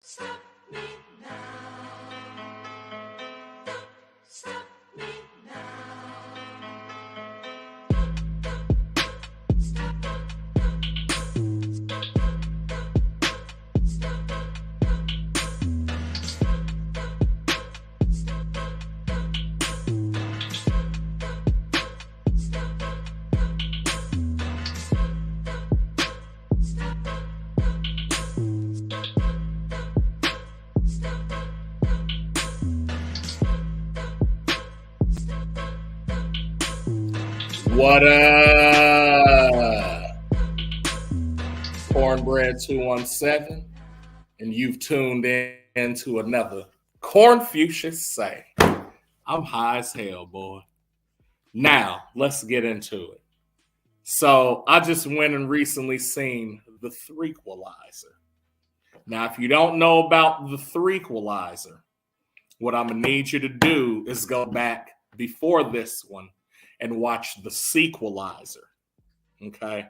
stop me now. Don't stop me now. Stop. What up? Cornbread 217, and you've tuned in to another Cornfucius Say. I'm high as hell, boy. Now, let's get into it. So, I just went and recently seen the 3qualizer. Now, if you don't know about the 3qualizer, what I'm going to need you to do is go back before this one and watch the sequelizer. Okay?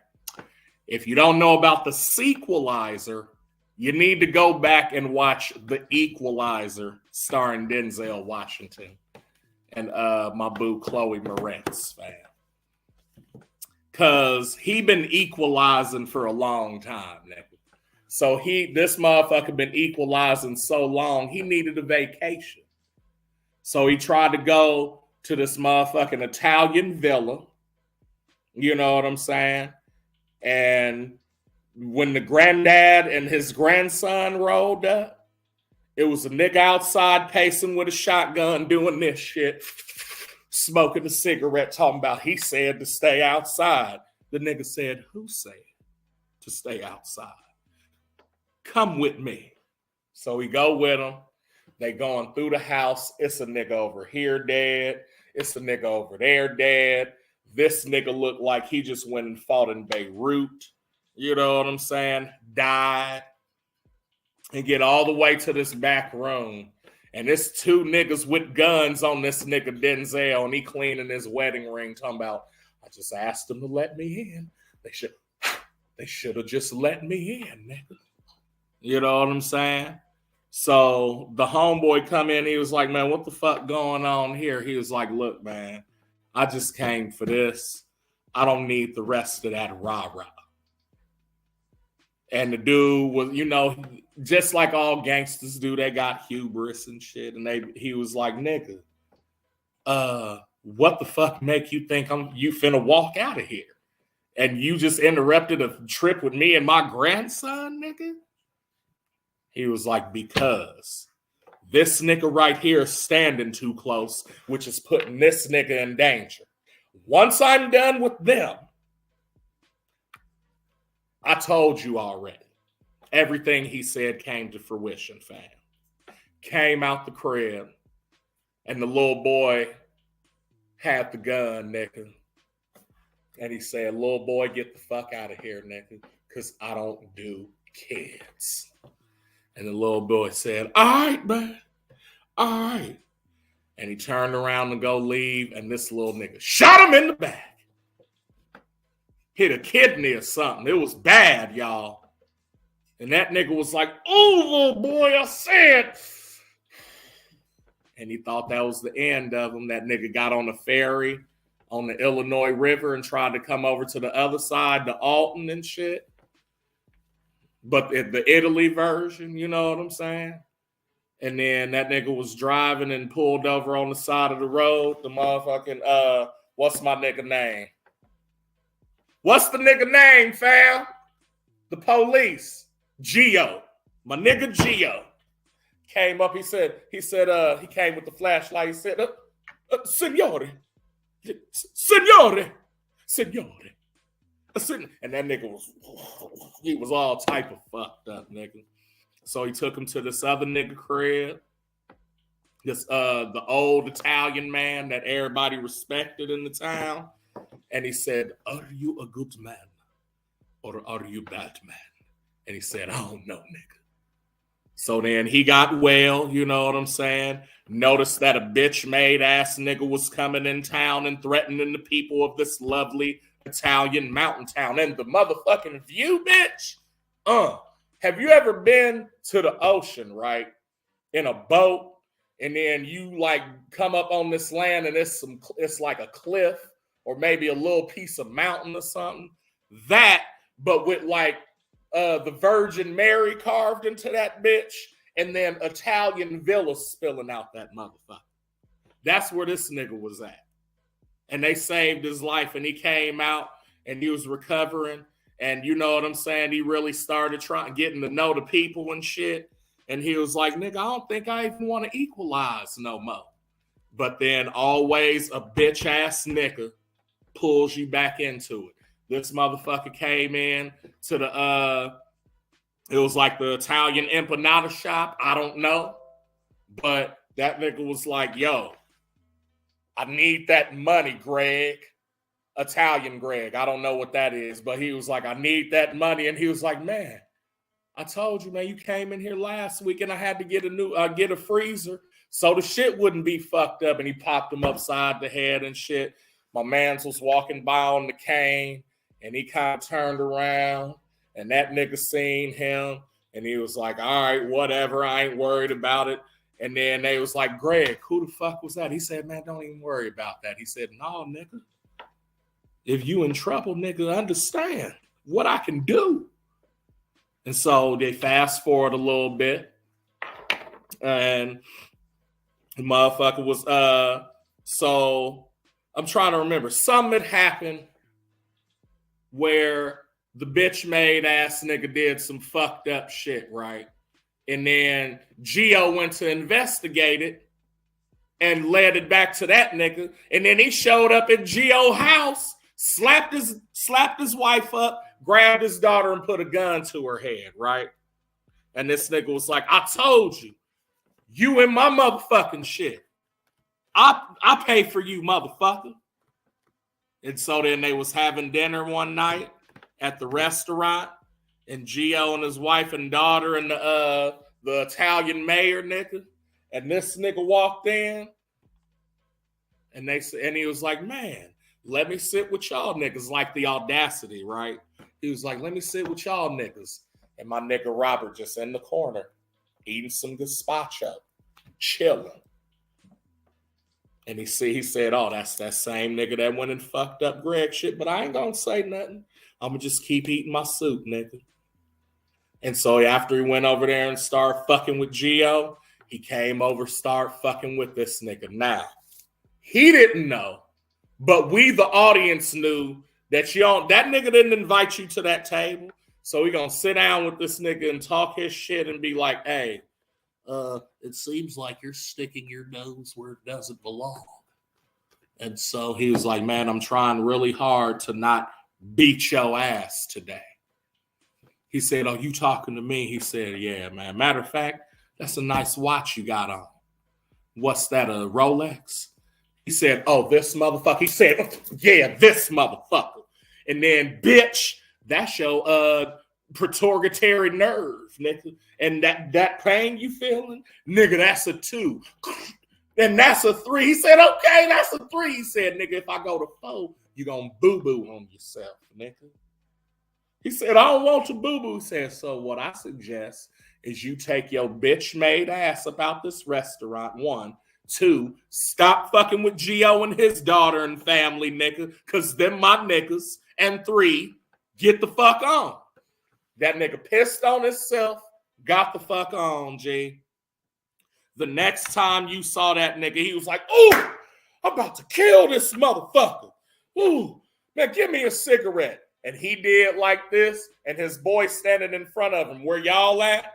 If you don't know about the sequelizer, you need to go back and watch the Equalizer starring Denzel Washington and my boo Chloe Moretz, fam. Cause he been equalizing for a long time, nigga. So this motherfucker been equalizing so long, he needed a vacation. So he tried to go to this motherfucking Italian villa. You know what I'm saying? And when the granddad and his grandson rolled up, it was a nigga outside pacing with a shotgun doing this shit, smoking a cigarette, talking about he said to stay outside. The nigga said, who said to stay outside? Come with me. So we go with him. They going through the house. It's a nigga over here dead. It's a nigga over there dead. This nigga looked like he just went and fought in Beirut. You know what I'm saying? Died. And get all the way to this back room. And it's two niggas with guns on this nigga Denzel. And he cleaning his wedding ring talking about, I just asked them to let me in. They should have just let me in, nigga. You know what I'm saying? So the homeboy come in, he was like, man, what the fuck going on here? He was like, look, man, I just came for this. I don't need the rest of that rah-rah. And the dude was, you know, just like all gangsters do, they got hubris and shit. And he was like, nigga, what the fuck make you think you finna walk out of here? And you just interrupted a trip with me and my grandson, nigga? He was like, because this nigga right here is standing too close, which is putting this nigga in danger. Once I'm done with them, I told you already. Everything he said came to fruition, fam. Came out the crib, and the little boy had the gun, nigga. And he said, little boy, get the fuck out of here, nigga, because I don't do kids. And the little boy said, all right, man. All right. And he turned around to go leave, and this little nigga shot him in the back. Hit a kidney or something. It was bad, y'all. And that nigga was like, oh, little boy, I said. And he thought that was the end of him. That nigga got on a ferry on the Illinois River and tried to come over to the other side, to Alton and shit. But the Italy version, you know what I'm saying? And then that nigga was driving and pulled over on the side of the road. The motherfucking, what's my nigga name? What's the nigga name, fam? The police. Gio. My nigga Gio. Came up, he said, he came with the flashlight. He said, Signore. Signore. Signore. And that nigga he was all type of fucked up, nigga. So he took him to this other nigga crib. The old Italian man that everybody respected in the town. And he said, are you a good man or are you bad man? And he said, I don't know, nigga. So then he got well, you know what I'm saying? Noticed that a bitch-made ass nigga was coming in town and threatening the people of this lovely Italian mountain town. And the motherfucking view, bitch, Have you ever been to the ocean, right? In a boat, and then you like come up on this land and it's like a cliff or maybe a little piece of mountain or something. That, but with like the Virgin Mary carved into that bitch, and then Italian villas spilling out that motherfucker. That's where this nigga was at. And they saved his life, and he came out and he was recovering. And you know what I'm saying? He really started getting to know the people and shit. And he was like, nigga, I don't think I even want to equalize no more. But then always a bitch ass nigga pulls you back into it. This motherfucker came in to it was like the Italian empanada shop. I don't know. But that nigga was like, yo, I need that money, Greg. Italian Greg. I don't know what that is. But he was like, I need that money. And he was like, man, I told you, man, you came in here last week and I had to get a freezer so the shit wouldn't be fucked up. And he popped him upside the head and shit. My mans was walking by on the cane and he kind of turned around and that nigga seen him and he was like, all right, whatever. I ain't worried about it. And then they was like, Greg, who the fuck was that? He said, man, don't even worry about that. He said, no, nigga. If you in trouble, nigga, understand what I can do. And so they fast forward a little bit. And the motherfucker was, so I'm trying to remember. Something had happened where the bitch made ass nigga did some fucked up shit, right? And then Gio went to investigate it and led it back to that nigga. And then he showed up at Gio's house, slapped his wife up, grabbed his daughter and put a gun to her head, right? And this nigga was like, I told you, you in my motherfucking shit. I pay for you, motherfucker. And so then they was having dinner one night at the restaurant, and Gio and his wife and daughter and the Italian mayor nigga, and this nigga walked in, and he was like, man, let me sit with y'all niggas, like the audacity, right? He was like, let me sit with y'all niggas. And my nigga Robert just in the corner, eating some gazpacho, chilling. And he said, oh, that's that same nigga that went and fucked up Greg shit, but I ain't gonna say nothing. I'm gonna just keep eating my soup, nigga. And so after he went over there and started fucking with Gio, he came over, started fucking with this nigga. Now, he didn't know, but we, the audience, knew that that nigga didn't invite you to that table. So we gonna sit down with this nigga and talk his shit and be like, hey, it seems like you're sticking your nose where it doesn't belong. And so he was like, man, I'm trying really hard to not beat your ass today. He said, oh, you talking to me? He said, yeah, man. Matter of fact, that's a nice watch you got on. What's that, a Rolex? He said, oh, this motherfucker. He said, yeah, this motherfucker. And then, bitch, that's your pituitary nerve, nigga. And that pain you feeling, nigga, that's a 2. And that's a 3. He said, okay, that's a 3. He said, nigga, if I go to 4, you gonna boo-boo on yourself, nigga. He said, I don't want to boo-boo. He said, so what I suggest is you take your bitch-made ass about this restaurant, 1. 2, stop fucking with Gio and his daughter and family, nigga, because them my niggas. And 3, get the fuck on. That nigga pissed on himself, got the fuck on, G. The next time you saw that nigga, he was like, ooh, I'm about to kill this motherfucker. Ooh, man, give me a cigarette. And he did like this, and his boy standing in front of him. Where y'all at?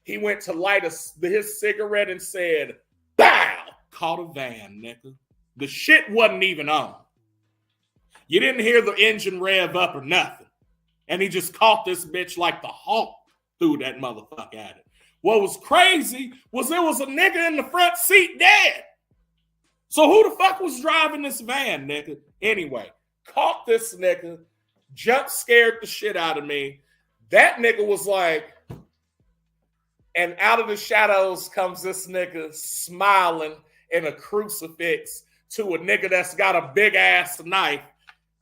He went to light his cigarette and said, bow! Caught a van, nigga. The shit wasn't even on. You didn't hear the engine rev up or nothing. And he just caught this bitch like the Hulk threw that motherfucker at it. What was crazy was there was a nigga in the front seat dead. So who the fuck was driving this van, nigga? Anyway, caught this nigga, jump scared the shit out of me. That nigga was like, and out of the shadows comes this nigga smiling in a crucifix to a nigga that's got a big ass knife.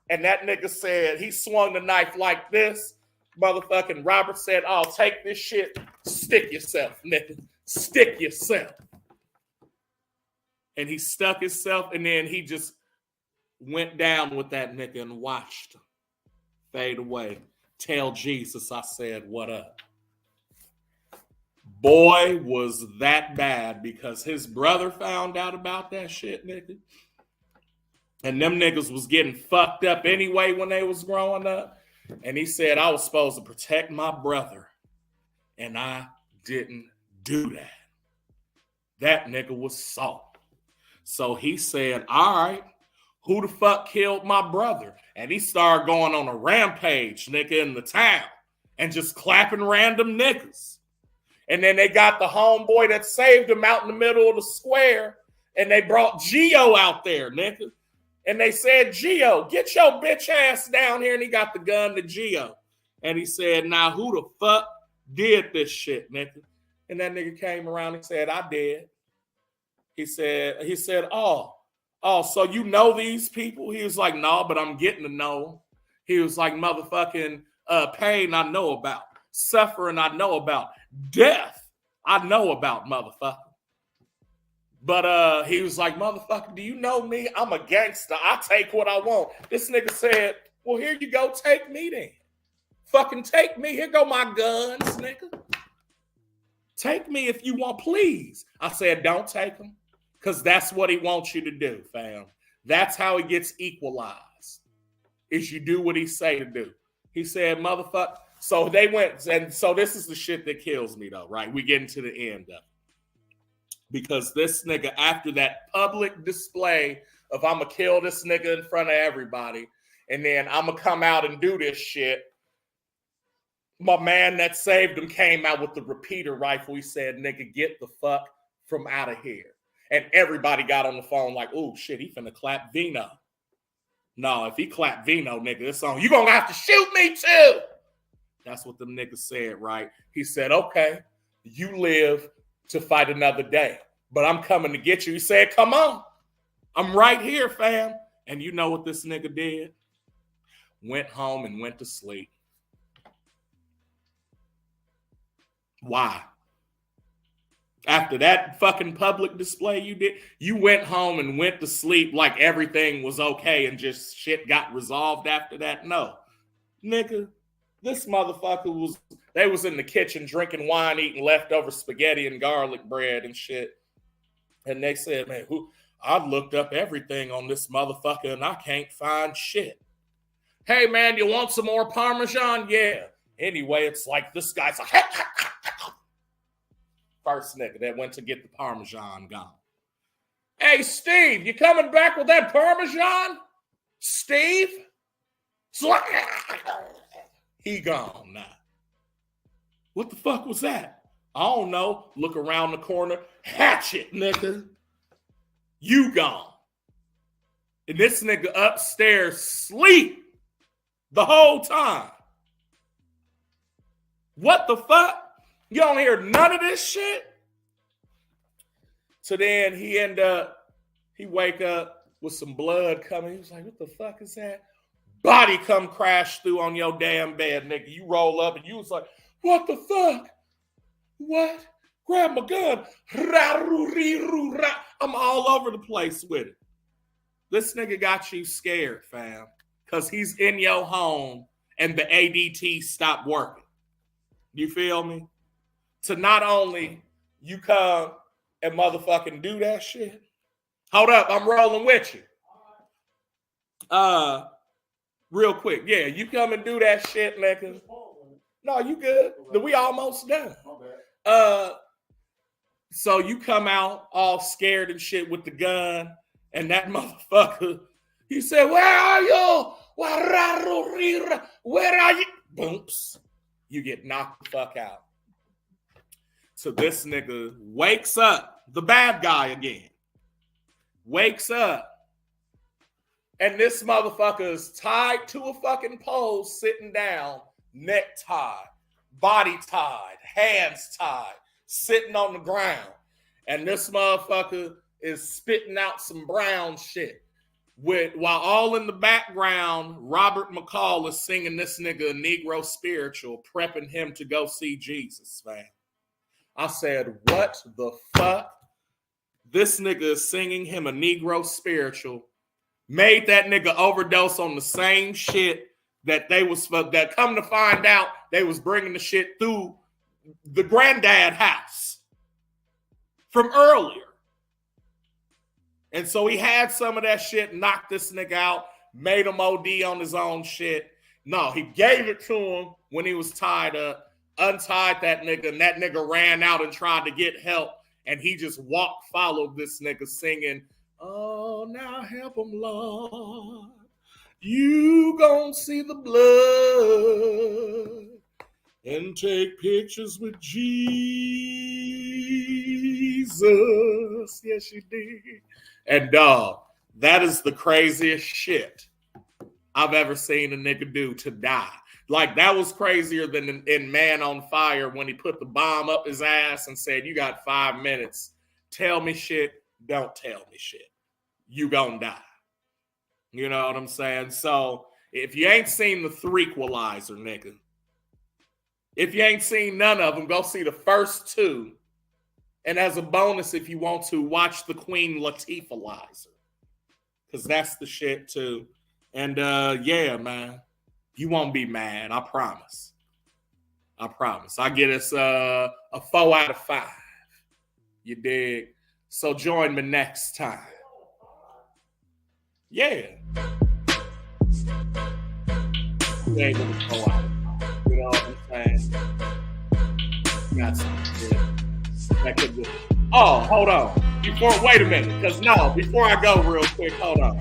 And that nigga said, he swung the knife like this. Motherfucking Robert said, "Oh, take this shit, stick yourself, nigga, stick yourself." And he stuck himself, and then he just went down with that nigga and watched him fade away. Tell Jesus I said, what up? Boy, was that bad because his brother found out about that shit, nigga. And them niggas was getting fucked up anyway when they was growing up. And he said, I was supposed to protect my brother. And I didn't do that. That nigga was soft. So he said, all right, who the fuck killed my brother? And he started going on a rampage, nigga, in the town. And just clapping random niggas. And then they got the homeboy that saved him out in the middle of the square. And they brought Geo out there, nigga. And they said, Geo, get your bitch ass down here. And he got the gun to Geo. And he said, now who the fuck did this shit, nigga? And that nigga came around and said, I did. He said, oh, so you know these people? He was like, no, but I'm getting to know them. He was like, motherfucking pain I know about. Suffering I know about. Death I know about, motherfucker. But he was like, motherfucker, do you know me? I'm a gangster. I take what I want. This nigga said, well, here you go. Take me then. Fucking take me. Here go my guns, nigga. Take me if you want, please. I said, don't take him. Because that's what he wants you to do, fam. That's how he gets equalized. Is you do what he say to do. He said, motherfucker. So they went, and so this is the shit that kills me, though, right? We getting to the end of it. Because this nigga, after that public display of I'm going to kill this nigga in front of everybody, and then I'm going to come out and do this shit, my man that saved him came out with the repeater rifle. He said, nigga, get the fuck from out of here. And everybody got on the phone like, oh, shit, he finna clap Vino. No, if he clap Vino, nigga, this song, you gonna have to shoot me too. That's what the nigga said, right? He said, okay, you live to fight another day, but I'm coming to get you. He said, come on. I'm right here, fam. And you know what this nigga did? Went home and went to sleep. Why? After that fucking public display you did, you went home and went to sleep like everything was okay and just shit got resolved after that? No. Nigga, this motherfucker they was in the kitchen drinking wine, eating leftover spaghetti and garlic bread and shit. And they said, man, I looked up everything on this motherfucker and I can't find shit. Hey, man, you want some more Parmesan? Yeah. Anyway, it's like this guy's like, first nigga that went to get the Parmesan gone. Hey, Steve, you coming back with that Parmesan? Steve? He gone now. What the fuck was that? I don't know. Look around the corner. Hatchet, nigga. You gone. And this nigga upstairs sleep the whole time. What the fuck? You don't hear none of this shit? So then he wake up with some blood coming. He was like, what the fuck is that? Body come crash through on your damn bed, nigga. You roll up and you was like, what the fuck? What? Grab my gun. I'm all over the place with it. This nigga got you scared, fam. Because he's in your home and the ADT stopped working. You feel me? To not only you come and motherfucking do that shit. Hold up, I'm rolling with you. Real quick. Yeah, you come and do that shit, nigga. No, you good. We almost done. So you come out all scared and shit with the gun, and that motherfucker, he said, where are you? Where are you? Boops. You get knocked the fuck out. So this nigga wakes up, the bad guy again. Wakes up. And this motherfucker is tied to a fucking pole, sitting down, neck tied, body tied, hands tied, sitting on the ground. And this motherfucker is spitting out some brown shit. while all in the background, Robert McCall is singing this nigga a Negro spiritual, prepping him to go see Jesus, man. I said, what the fuck? This nigga is singing him a Negro spiritual, made that nigga overdose on the same shit that come to find out they was bringing the shit through the granddad house from earlier. And so he had some of that shit, knocked this nigga out, made him OD on his own shit. No, he gave it to him when he was tied up, untied that nigga, and that nigga ran out and tried to get help. And he just followed this nigga singing, oh, now help him, Lord. You gon' see the blood and take pictures with Jesus. Yes, you did. And dog, that is the craziest shit I've ever seen a nigga do to die. Like, that was crazier than in Man on Fire when he put the bomb up his ass and said, you got 5 minutes. Tell me shit. Don't tell me shit. You gonna die. You know what I'm saying? So, if you ain't seen the 3qualizer, nigga, if you ain't seen none of them, go see the first two. And as a bonus, if you want to, watch the Queen Latifah-lizer. Because that's the shit, too. And, yeah, man. You won't be mad. I promise. I promise. I get us a 4 out of 5. You dig? So join me next time. Yeah. You ain't gonna go out. You know what I'm saying? Got some shit. That could be. Oh, hold on. Wait a minute. Before I go real quick, hold on.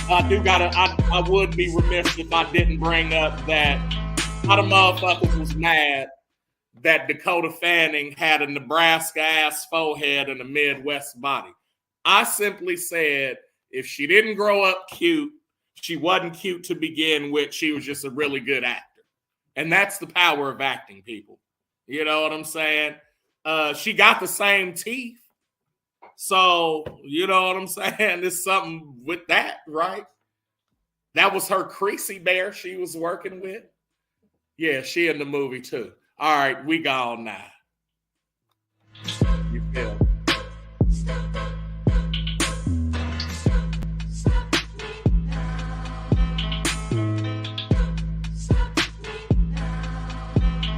I would be remiss if I didn't bring up that a lot of motherfuckers was mad that Dakota Fanning had a Nebraska ass forehead and a Midwest body. I simply said, if she didn't grow up cute, she wasn't cute to begin with. She was just a really good actor. And that's the power of acting, people. You know what I'm saying? She got the same teeth. So, you know what I'm saying? There's something with that, right? That was her Creasy Bear she was working with. Yeah, she in the movie too. All right, we gone now.